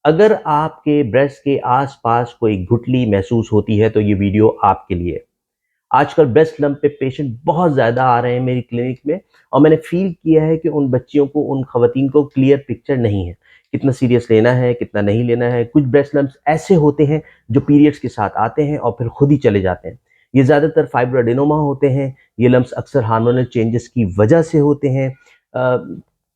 अगर आपके ब्रेस्ट के आसपास कोई गुठली महसूस होती है तो ये वीडियो आपके लिए है। आजकल ब्रेस्ट लंप पे पेशेंट बहुत ज़्यादा आ रहे हैं मेरी क्लिनिक में और मैंने फ़ील किया है कि उन बच्चियों को, उन ख़वातीन को क्लियर पिक्चर नहीं है। कितना सीरियस लेना है, कितना नहीं लेना है। कुछ ब्रेस्ट लंप्स ऐसे होते हैं जो पीरियड्स के साथ आते हैं और फिर खुद ही चले जाते हैं। ये ज़्यादातर फाइब्रोएडेनोमा होते हैं। ये लंप्स अक्सर हार्मोनल चेंजेस की वजह से होते हैं।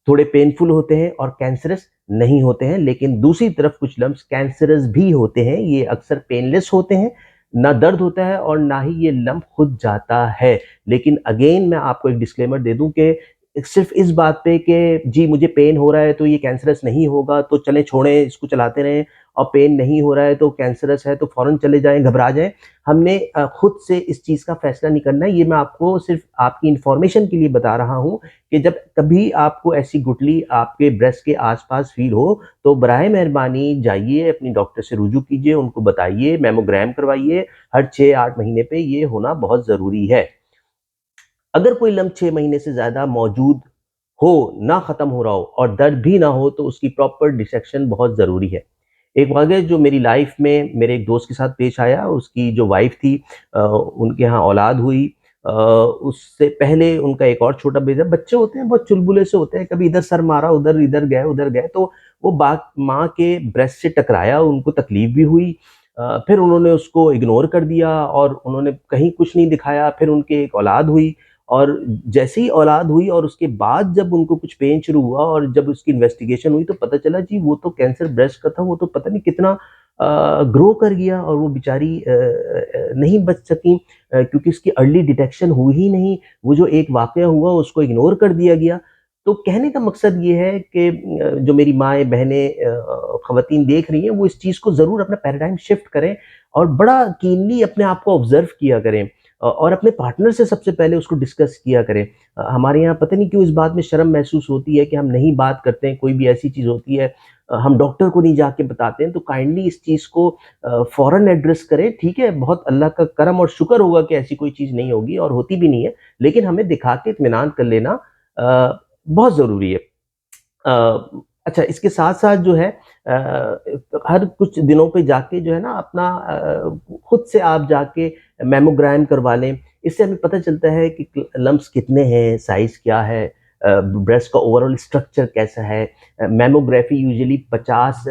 थोड़े पेनफुल होते हैं और कैंसरस नहीं होते हैं, लेकिन दूसरी तरफ कुछ लम्प्स कैंसरस भी होते हैं। ये अक्सर पेनलेस होते हैं, ना दर्द होता है और ना ही ये लम्प खुद जाता है। लेकिन अगेन मैं आपको एक डिस्क्लेमर दे दूं कि सिर्फ इस बात पे कि जी मुझे पेन हो रहा है तो ये कैंसरस नहीं होगा तो चलें छोड़ें इसको चलाते रहें, और पेन नहीं हो रहा है तो कैंसरस है तो फ़ौरन चले जाएं, घबरा जाएं। हमने खुद से इस चीज़ का फैसला नहीं करना है। ये मैं आपको सिर्फ आपकी इन्फॉर्मेशन के लिए बता रहा हूँ कि जब कभी आपको ऐसी गुठली आपके ब्रेस्ट के आसपास फील हो तो बराए मेहरबानी जाइए अपनी डॉक्टर से रुजू कीजिए, उनको बताइए, मैमोग्राम करवाइए। हर 6-8 महीने पे ये होना बहुत ज़रूरी है। अगर कोई लम्प 6 महीने से ज़्यादा मौजूद हो, ना ख़त्म हो रहा हो और दर्द भी ना हो तो उसकी प्रॉपर डिसेक्शन बहुत ज़रूरी है। एक वाक़या जो मेरी लाइफ़ में मेरे एक दोस्त के साथ पेश आया, उसकी जो वाइफ़ थी उनके यहाँ औलाद हुई। उससे पहले उनका एक और छोटा बेटा, बच्चे होते हैं बहुत चुलबुले से होते हैं, कभी इधर सर मारा, उधर गए, तो वो माँ के ब्रेस्ट से टकराया, उनको तकलीफ़ भी हुई। फिर उन्होंने उसको इग्नोर कर दिया और उन्होंने कहीं कुछ नहीं दिखाया। फिर उनके एक औलाद हुई और जैसे ही औलाद हुई और उसके बाद जब उनको कुछ पेन शुरू हुआ और जब उसकी इन्वेस्टिगेशन हुई तो पता चला जी वो तो कैंसर ब्रेस्ट का था, वो तो पता नहीं कितना ग्रो कर गया और वो बेचारी नहीं बच सकी क्योंकि उसकी अर्ली डिटेक्शन हुई ही नहीं। वो जो एक वाक़या हुआ उसको इग्नोर कर दिया गया। तो कहने का मकसद ये है कि जो मेरी माएँ, बहनें, ख़वातीन देख रही हैं वो इस चीज़ को ज़रूर अपना पैराडाइम शिफ्ट करें और बड़ा कीनली अपने आप को ऑब्ज़र्व किया करें। और अपने पार्टनर से सबसे पहले उसको डिस्कस किया करें। हमारे यहाँ पता नहीं क्यों इस बात में शर्म महसूस होती है कि हम नहीं बात करते हैं, कोई भी ऐसी चीज़ होती है हम डॉक्टर को नहीं जाके बताते हैं। तो काइंडली इस चीज़ को फ़ौरन एड्रेस करें। ठीक है, बहुत अल्लाह का करम और शुक्र होगा कि ऐसी कोई चीज़ नहीं होगी और होती भी नहीं है, लेकिन हमें दिखा के इत्मीनान कर लेना बहुत ज़रूरी है। अच्छा, इसके साथ-साथ जो है हर कुछ दिनों पे जाके जो है ना अपना खुद से आप जाके मैमोग्राम करवा लें। इससे हमें पता चलता है कि लम्प्स कितने हैं, साइज़ क्या है, ब्रेस्ट का ओवरऑल स्ट्रक्चर कैसा है। मैमोग्राफी यूजुअली 30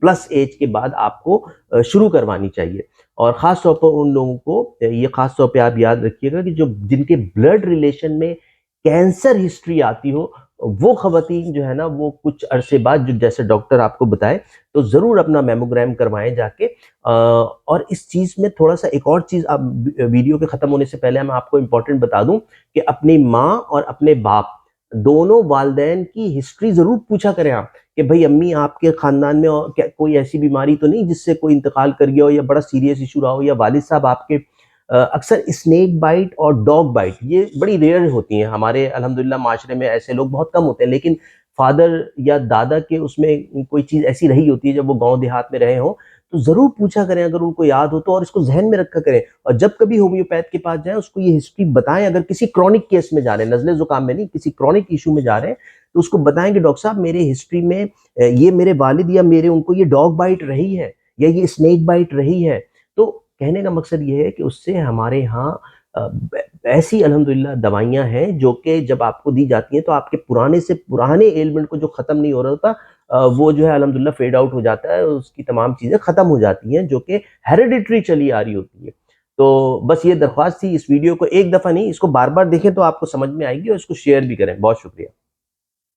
प्लस एज के बाद आपको शुरू करवानी चाहिए। और ख़ास तौर पर उन लोगों को ये ख़ास तौर पे आप याद रखिएगा कि जो जिनके ब्लड रिलेशन में कैंसर हिस्ट्री आती हो, वो ख़वातीन जो है ना वो कुछ अरसे बाद जो जैसे डॉक्टर आपको बताए तो ज़रूर अपना मैमोग्राम करवाएँ जाके। और इस चीज़ में थोड़ा-सा एक और चीज़ आप वीडियो के ख़त्म होने से पहले मैं आपको इम्पोर्टेंट बता दूँ कि अपनी माँ और अपने बाप दोनों वालिदैन की हिस्ट्री ज़रूर पूछा करें आप कि भई अम्मी आपके ख़ानदान में और क्या कोई ऐसी बीमारी तो नहीं जिससे कोई इंतकाल कर गया हो या बड़ा सीरियस इश्यू रहा हो, या वालिद साहब आपके अक्सर स्नेक बाइट और डॉग बाइट ये बड़ी रेयर होती हैं। हमारे अल्हम्दुलिल्लाह माशरे में ऐसे लोग बहुत कम होते हैं, लेकिन फादर या दादा के उसमें कोई चीज़ ऐसी रही होती है जब वो गाँव देहात में रहे हों, तो ज़रूर पूछा करें अगर उनको याद हो तो, और इसको ज़हन में रखा करें। और जब कभी होम्योपैथ के पास जाएँ उसको ये हिस्ट्री बताएँ। अगर किसी क्रॉनिक केस में जा रहे हैं, नज़ले-ज़ुकाम में नहीं, किसी क्रॉनिक इश्यू में जा रहे हैं, तो उसको बताएँ कि डॉक्टर साहब मेरे हिस्ट्री में ये मेरे वालिद या मेरे उनको ये डॉग बाइट रही है या ये स्नेक बाइट रही है। तो कहने का मकसद ये है कि उससे हमारे यहाँ ऐसी अल्हम्दुलिल्लाह दवाइयाँ हैं जो कि जब आपको दी जाती हैं तो आपके पुराने से पुराने एलिमेंट को जो ख़त्म नहीं हो रहा होता वो जो है अल्हम्दुलिल्लाह फेड आउट हो जाता है, उसकी तमाम चीज़ें ख़त्म हो जाती हैं जो कि हेरेडिटरी चली आ रही होती है। तो बस ये दरख्वास्त थी, इस वीडियो को एक दफ़ा नहीं इसको बार-बार देखें तो आपको समझ में आएगी और इसको शेयर भी करें। बहुत शुक्रिया।